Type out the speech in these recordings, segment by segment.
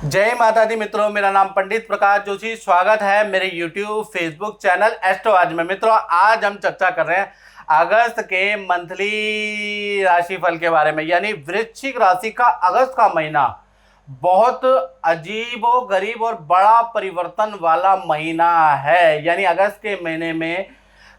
जय माता दी मित्रों, मेरा नाम पंडित प्रकाश जोशी। स्वागत है मेरे YouTube फेसबुक चैनल एस्ट्रो आज में। मित्रों, आज हम चर्चा कर रहे हैं अगस्त के मंथली राशिफल के बारे में। यानी वृश्चिक राशि का अगस्त का महीना बहुत अजीबो गरीब और बड़ा परिवर्तन वाला महीना है। यानी अगस्त के महीने में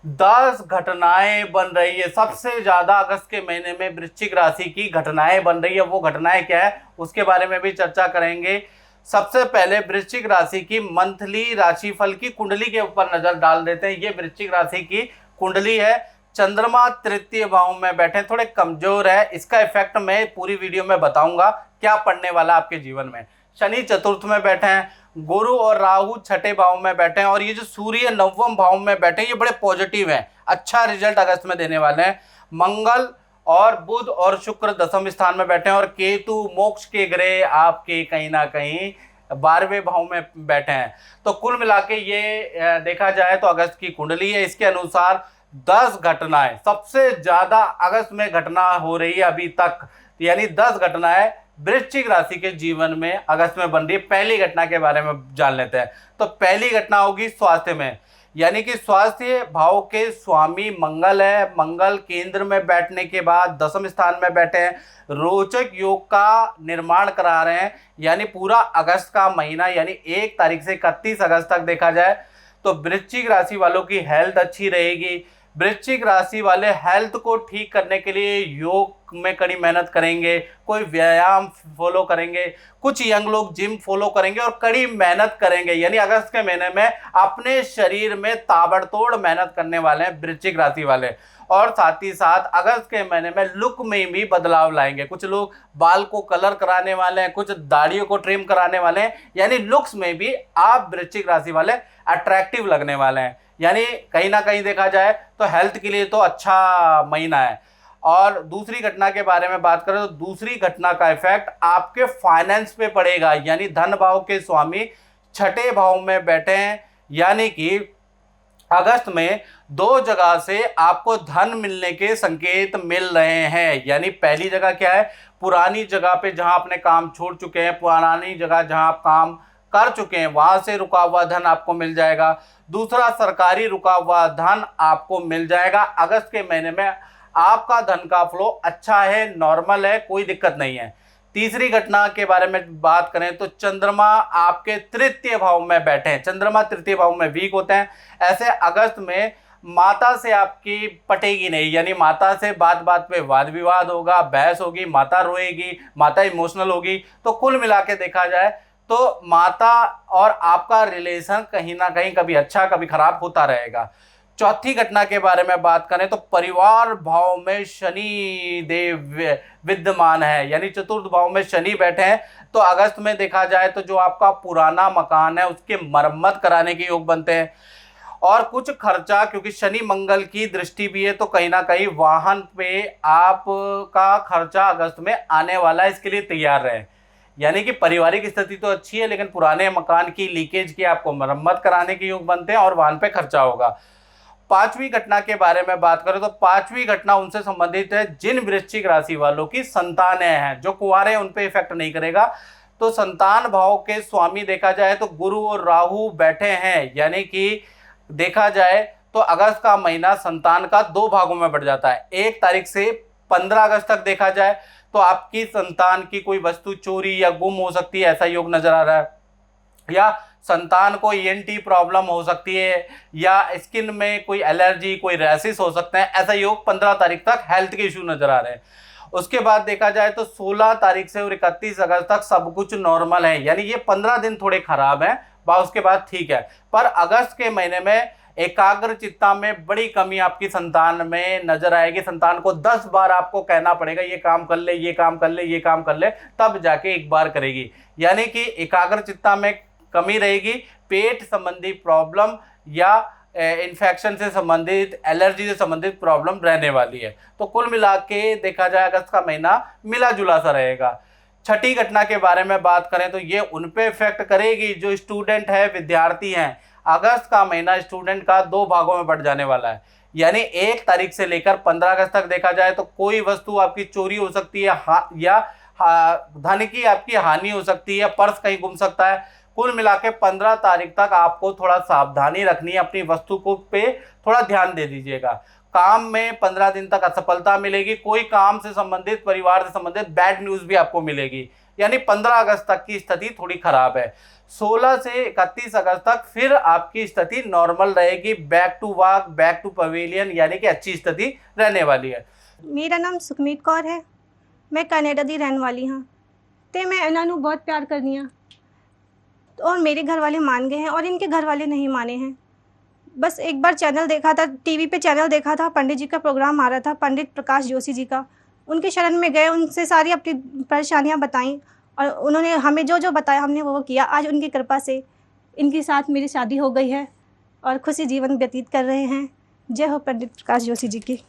10 घटनाएं बन रही है। सबसे ज्यादा अगस्त के महीने में वृश्चिक राशि की घटनाएं बन रही है। वो घटनाएं क्या है उसके बारे में भी चर्चा करेंगे। सबसे पहले वृश्चिक राशि की मंथली राशिफल की कुंडली के ऊपर नजर डाल देते हैं। ये वृश्चिक राशि की कुंडली है। चंद्रमा तृतीय भाव में बैठे, थोड़े कमजोर है। इसका इफेक्ट मैं पूरी वीडियो में बताऊंगा क्या पड़ने वाला आपके जीवन में। शनि चतुर्थ में बैठे हैं, गुरु और राहु छठे भाव में बैठे हैं, और ये जो सूर्य नवम भाव में बैठे हैं ये बड़े पॉजिटिव हैं। अच्छा रिजल्ट अगस्त में देने वाले हैं। मंगल और बुध और शुक्र दसम स्थान में बैठे हैं, और केतु मोक्ष के ग्रह आपके कहीं ना कहीं 12वें भाव में बैठे हैं। तो कुल मिला के ये देखा जाए तो अगस्त की कुंडली है। इसके अनुसार 10 घटनाएं, सबसे ज्यादा अगस्त में घटना हो रही है अभी तक। यानी 10 घटनाएं वृश्चिक राशि के जीवन में अगस्त में बन रही है। पहली घटना के बारे में जान लेते हैं। तो पहली घटना होगी स्वास्थ्य में। यानी कि स्वास्थ्य भाव के स्वामी मंगल है। मंगल केंद्र में बैठने के बाद दसम स्थान में बैठे हैं, रोचक योग का निर्माण करा रहे हैं। यानी पूरा अगस्त का महीना, यानी 1 तारीख से 31 अगस्त तक देखा जाए तो वृश्चिक राशि वालों की हेल्थ अच्छी रहेगी। वृश्चिक राशि वाले हेल्थ को ठीक करने के लिए योग में कड़ी मेहनत करेंगे, कोई व्यायाम फॉलो करेंगे, कुछ यंग लोग जिम फॉलो करेंगे और कड़ी मेहनत करेंगे। यानी अगस्त के महीने में अपने शरीर में ताबड़तोड़ मेहनत करने वाले हैं वृश्चिक राशि वाले। और साथ ही साथ अगस्त के महीने में लुक में भी बदलाव लाएंगे। कुछ लोग बाल को कलर कराने वाले हैं, कुछ दाढ़ियों को ट्रिम कराने वाले हैं। यानी लुक्स में भी आप वृश्चिक राशि वाले अट्रैक्टिव लगने वाले हैं। यानी कहीं ना कहीं देखा जाए तो हेल्थ के लिए तो अच्छा महीना है। और दूसरी घटना के बारे में बात करें तो दूसरी घटना का इफेक्ट आपके फाइनेंस पे पड़ेगा। यानी धन भाव के स्वामी छठे भाव में बैठे हैं। यानी कि अगस्त में 2 जगह से आपको धन मिलने के संकेत मिल रहे हैं। यानी पहली जगह क्या है, पुरानी जगह पे जहां आपने काम छोड़ चुके हैं, पुरानी जगह जहां आप काम कर चुके हैं वहां से रुका हुआ धन आपको मिल जाएगा। दूसरा, सरकारी रुका हुआ धन आपको मिल जाएगा। अगस्त के महीने में आपका धन का फ्लो अच्छा है, नॉर्मल है, कोई दिक्कत नहीं है। तीसरी घटना के बारे में बात करें तो चंद्रमा आपके तृतीय भाव में बैठे हैं। चंद्रमा तृतीय भाव में वीक होते हैं। ऐसे अगस्त में माता से आपकी पटेगी नहीं। यानी माता से बात बात पे वाद विवाद होगा, बहस होगी, माता रोएगी, माता इमोशनल होगी। तो कुल मिला के देखा जाए तो माता और आपका रिलेशन कहीं ना कहीं कभी अच्छा कभी खराब होता रहेगा। चौथी घटना के बारे में बात करें तो परिवार भाव में शनि देव विद्यमान है। यानी चतुर्थ भाव में शनि बैठे हैं। तो अगस्त में देखा जाए तो जो आपका पुराना मकान है उसके मरम्मत कराने के योग बनते हैं। और कुछ खर्चा, क्योंकि शनि मंगल की दृष्टि भी है तो कहीं ना कहीं वाहन पे आपका खर्चा अगस्त में आने वाला है, इसके लिए तैयार रहे। यानी कि पारिवारिक स्थिति तो अच्छी है लेकिन पुराने मकान की लीकेज की आपको मरम्मत कराने के योग बनते हैं और वाहन पे खर्चा होगा। पांचवी घटना के बारे में बात करें तो पांचवी घटना उनसे संबंधित है जिन वृश्चिक राशि वालों की संतानें हैं। जो कुंवारे हैं उन पे इफेक्ट नहीं करेगा। तो संतान भाव के स्वामी देखा जाए तो गुरु और राहु बैठे हैं। यानी कि देखा जाए तो अगस्त का महीना संतान का 2 भागों में बढ़ जाता है। 1 तारीख से 15 अगस्त तक देखा जाए तो आपकी संतान की कोई वस्तु चोरी या गुम हो सकती है, ऐसा योग नजर आ रहा है। या संतान को ईएनटी प्रॉब्लम हो सकती है, या स्किन में कोई एलर्जी, कोई रैशेस हो सकते हैं, ऐसा योग 15 तारीख तक हेल्थ के इशू नजर आ रहे हैं। उसके बाद देखा जाए तो 16 तारीख से और 31 अगस्त तक सब कुछ नॉर्मल है। यानी ये 15 दिन थोड़े खराब हैं, उसके बाद ठीक है। पर अगस्त के महीने में एकाग्र चित्ता में बड़ी कमी आपकी संतान में नजर आएगी। संतान को 10 बार आपको कहना पड़ेगा ये काम कर ले, ये काम कर ले, ये काम कर ले, तब जाके एक बार करेगी। यानी कि एकाग्र चित्ता में कमी रहेगी। पेट संबंधी प्रॉब्लम या इन्फेक्शन से संबंधित, एलर्जी से संबंधित प्रॉब्लम रहने वाली है। तो कुल मिला के देखा जाए अगस्त का महीना मिला जुला सा रहेगा। छठी घटना के बारे में बात करें तो ये उन पे इफेक्ट करेगी जो स्टूडेंट है, विद्यार्थी हैं। अगस्त का महीना स्टूडेंट का 2 भागों में बढ़ जाने वाला है। यानी 1 तारीख से लेकर 15 अगस्त तक देखा जाए तो कोई वस्तु आपकी चोरी हो सकती है या धन की आपकी हानि हो सकती है, पर्स कहीं गुम सकता है। कुल मिला के 15 तारीख तक आपको थोड़ा सावधानी रखनी है, अपनी वस्तु को पे थोड़ा ध्यान दे दीजिएगा। काम में 15 दिन तक असफलता मिलेगी, कोई काम से संबंधित, परिवार से संबंधित बैड न्यूज भी आपको मिलेगी, यानी 15 अगस्त तक की स्थिति थोड़ी खराब है। 16 से 31 अगस्त तक फिर आपकी स्थिति नॉर्मल रहेगी, back to work, back to pavilion, यानी कि अच्छी स्थिति रहने वाली है। मेरा नाम सुखमीत कौर है, मैं कनाडा दी रहने वाली हाँ। तो मैं इन्हां नूं बहुत प्यार करनी हाँ, और मेरे घर वाले मान गए हैं और इनके घर वाले नहीं माने हैं। बस एक बार चैनल देखा था, टीवी पे चैनल देखा था, पंडित जी का प्रोग्राम आ रहा था, पंडित प्रकाश जोशी जी का। उनके शरण में गए, उनसे सारी अपनी परेशानियां बताईं और उन्होंने हमें जो जो बताया हमने वो किया। आज उनकी कृपा से इनके साथ मेरी शादी हो गई है और खुशी जीवन व्यतीत कर रहे हैं। जय हो पंडित प्रकाश जोशी जी की।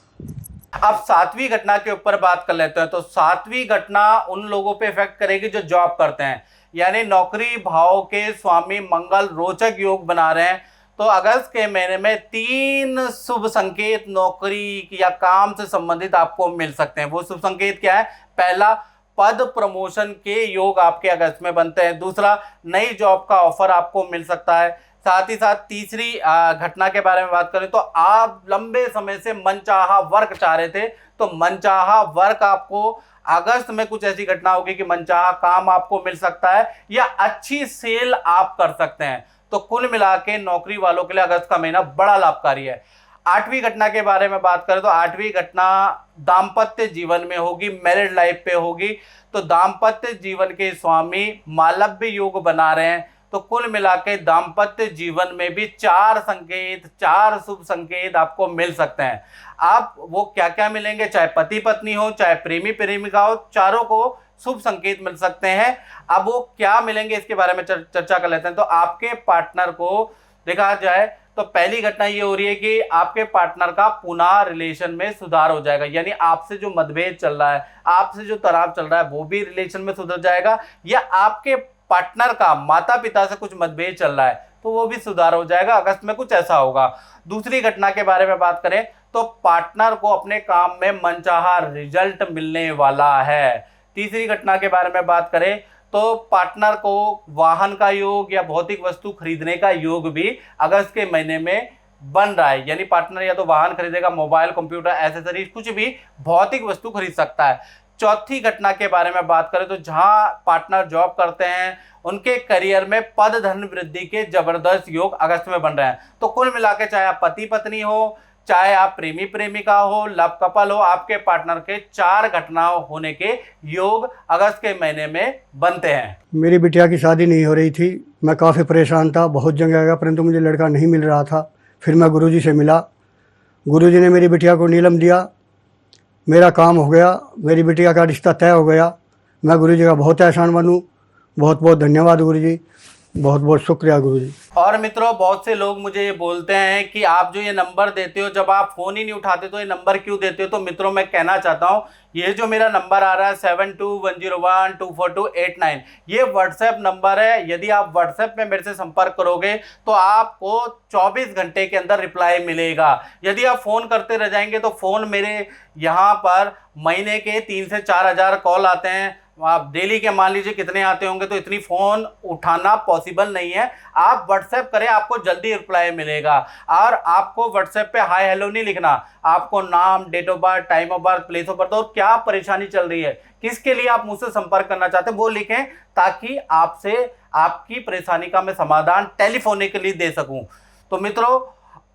अब 7वीं घटना के ऊपर बात कर लेते हैं। तो 7वीं घटना उन लोगों पे इफेक्ट करेगी जो जॉब करते हैं, यानी नौकरी भाव के स्वामी मंगल रोचक योग बना रहे हैं। तो अगस्त के महीने में 3 शुभ संकेत नौकरी या काम से संबंधित आपको मिल सकते हैं। वो शुभ संकेत क्या है? पहला, पद प्रमोशन के योग आपके अगस्त में बनते हैं। दूसरा, नई जॉब का ऑफर आपको मिल सकता है। साथ ही साथ तीसरी घटना के बारे में बात करें तो आप लंबे समय से मनचाहा वर्क चाह रहे थे, तो मनचाहा वर्क आपको अगस्त में कुछ ऐसी घटना होगी कि मनचाहा काम आपको मिल सकता है या अच्छी सेल आप कर सकते हैं। तो कुल मिला के नौकरी वालों के लिए अगस्त का महीना बड़ा लाभकारी है। 8वीं घटना के बारे में बात करें तो 8वीं घटना दाम्पत्य जीवन में होगी, मैरिड लाइफ पे होगी। तो दाम्पत्य जीवन के स्वामी मालव्य योग बना रहे हैं। तो कुल मिला के दाम्पत्य जीवन में भी 4 संकेत, 4 शुभ संकेत आपको मिल सकते हैं। आप वो क्या क्या मिलेंगे, चाहे पति पत्नी हो, चाहे प्रेमी प्रेमिका हो, चारों को शुभ संकेत मिल सकते हैं। अब वो क्या मिलेंगे इसके बारे में चर्चा कर लेते हैं। तो आपके पार्टनर को देखा जाए तो पहली घटना ये हो रही है कि आपके पार्टनर का पुनः रिलेशन में सुधार हो जाएगा, यानी आपसे जो मतभेद चल रहा है, आपसे जो तनाव चल रहा है, वो भी रिलेशन में सुधर जाएगा, या आपके पार्टनर का माता पिता से कुछ मतभेद चल रहा है तो वो भी सुधार हो जाएगा। अगस्त में कुछ ऐसा होगा। दूसरी घटना के बारे में बात करें तो पार्टनर को अपने काम में मनचाहा रिजल्ट मिलने वाला है। तीसरी घटना के बारे में बात करें तो पार्टनर को वाहन का योग या भौतिक वस्तु खरीदने का योग भी अगस्त के महीने में बन रहा है, यानी पार्टनर या तो वाहन खरीदेगा, मोबाइल, कंप्यूटर, एसेसरीज, कुछ भी भौतिक वस्तु खरीद सकता है। चौथी घटना के बारे में बात करें तो जहां पार्टनर जॉब करते हैं उनके करियर में पद धन वृद्धि के जबरदस्त योग अगस्त में बन रहे हैं। तो कुल मिला के चाहे आप पति पत्नी हो, चाहे आप प्रेमी प्रेमिका हो, लव कपल हो, आपके पार्टनर के 4 घटनाओं होने के योग अगस्त के महीने में बनते हैं। मेरी बिटिया की शादी नहीं हो रही थी, मैं काफ़ी परेशान था, बहुत जगह गया परंतु मुझे लड़का नहीं मिल रहा था। फिर मैं गुरुजी से मिला, गुरुजी ने मेरी बिटिया को नीलम दिया, मेरा काम हो गया, मेरी बिटिया का रिश्ता तय हो गया। मैं गुरुजी का बहुत एहसान बनूँ। बहुत बहुत धन्यवाद गुरुजी, बहुत बहुत शुक्रिया गुरुजी। और मित्रों, बहुत से लोग मुझे ये बोलते हैं कि आप जो ये नंबर देते हो, जब आप फ़ोन ही नहीं उठाते तो ये नंबर क्यों देते हो। तो मित्रों, मैं कहना चाहता हूँ, ये जो मेरा नंबर आ रहा है 7210124289, ये व्हाट्सएप नंबर है। यदि आप व्हाट्सएप में मेरे से संपर्क करोगे तो आपको 24 घंटे के अंदर रिप्लाई मिलेगा। यदि आप फ़ोन करते रह जाएंगे तो फ़ोन मेरे यहाँ पर महीने के 3 से 4 हज़ार कॉल आते हैं। आप डेली के मान लीजिए कितने आते होंगे, तो इतनी फ़ोन उठाना पॉसिबल नहीं है। आप व्हाट्सएप करें, आपको जल्दी रिप्लाई मिलेगा। और आपको व्हाट्सएप पे हाय हेलो नहीं लिखना, आपको नाम, date of birth, time of birth, place of birth और क्या परेशानी चल रही है, किसके लिए आप मुझसे संपर्क करना चाहते हैं वो लिखें, ताकि आपसे आपकी परेशानी का मैं समाधान टेलीफोनिकली दे सकूं। तो मित्रों,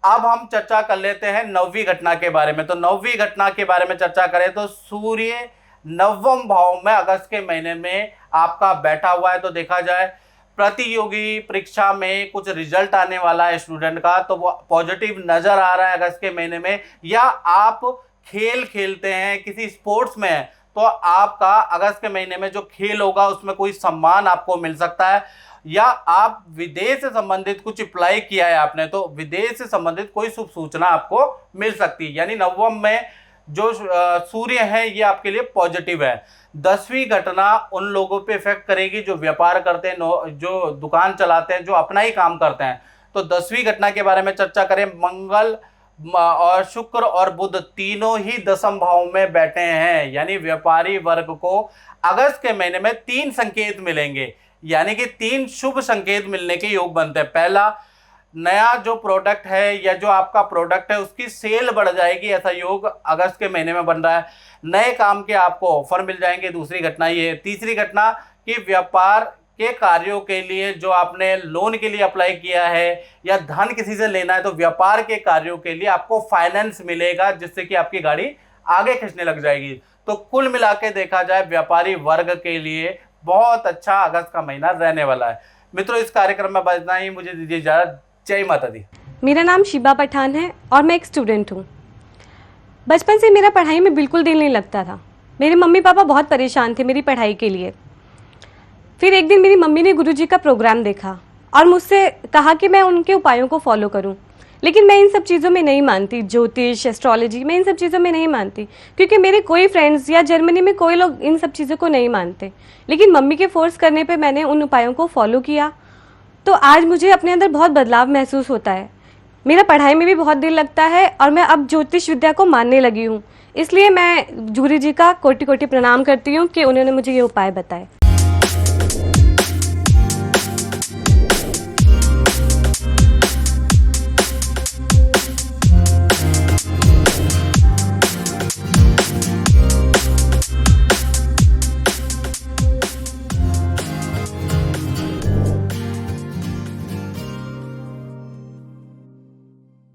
अब हम चर्चा कर लेते हैं 9वीं घटना के बारे में। तो 9वीं घटना के बारे में चर्चा करें तो सूर्य 9वें भाव में अगस्त के महीने में आपका बैठा हुआ है। तो देखा जाए प्रतियोगी परीक्षा में कुछ रिजल्ट आने वाला है स्टूडेंट का, तो वो पॉजिटिव नज़र आ रहा है अगस्त के महीने में। या आप खेल खेलते हैं, किसी स्पोर्ट्स में हैं, तो आपका अगस्त के महीने में जो खेल होगा उसमें कोई सम्मान आपको मिल सकता है। या आप विदेश से संबंधित कुछ अप्लाई किया है आपने, तो विदेश से संबंधित कोई शुभ सूचना आपको मिल सकती है। यानी 9वें में जो सूर्य है ये आपके लिए पॉजिटिव है। 10वीं घटना उन लोगों पे इफेक्ट करेगी जो व्यापार करते हैं, जो दुकान चलाते हैं, जो अपना ही काम करते हैं। तो 10वीं घटना के बारे में चर्चा करें, मंगल और शुक्र और बुध तीनों ही दशम भाव में बैठे हैं, यानी व्यापारी वर्ग को अगस्त के महीने में 3 संकेत मिलेंगे, यानी कि 3 शुभ संकेत मिलने के योग बनते हैं। पहला, नया जो प्रोडक्ट है या जो आपका प्रोडक्ट है उसकी सेल बढ़ जाएगी, ऐसा योग अगस्त के महीने में बन रहा है। नए काम के आपको ऑफर मिल जाएंगे, दूसरी घटना ये। तीसरी घटना कि व्यापार के कार्यों के लिए जो आपने लोन के लिए अप्लाई किया है या धन किसी से लेना है, तो व्यापार के कार्यों के लिए आपको फाइनेंस मिलेगा, जिससे कि आपकी गाड़ी आगे खींचने लग जाएगी। तो कुल मिला के देखा जाए व्यापारी वर्ग के लिए बहुत अच्छा अगस्त का महीना रहने वाला है। मित्रों, इस कार्यक्रम में बस इतना ही, मुझे दीजिए इजाजत। जय माता दी। मेरा नाम शिबा पठान है और मैं एक स्टूडेंट हूँ। बचपन से मेरा पढ़ाई में बिल्कुल दिल नहीं लगता था। मेरे मम्मी पापा बहुत परेशान थे मेरी पढ़ाई के लिए। फिर एक दिन मेरी मम्मी ने गुरुजी का प्रोग्राम देखा और मुझसे कहा कि मैं उनके उपायों को फॉलो करूं। लेकिन मैं इन सब चीज़ों में नहीं मानती, ज्योतिष, एस्ट्रोलॉजी, मैं इन सब चीज़ों में नहीं मानती, क्योंकि मेरे कोई फ्रेंड्स या जर्मनी में कोई लोग इन सब चीज़ों को नहीं मानते। लेकिन मम्मी के फोर्स करने पे मैंने उन उपायों को फॉलो किया, तो आज मुझे अपने अंदर बहुत बदलाव महसूस होता है। मेरा पढ़ाई में भी बहुत दिल लगता है और मैं अब ज्योतिष विद्या को मानने लगी हूँ। इसलिए मैं गुरु जी का कोटि कोटि प्रणाम करती हूँ कि उन्होंने मुझे ये उपाय बताए।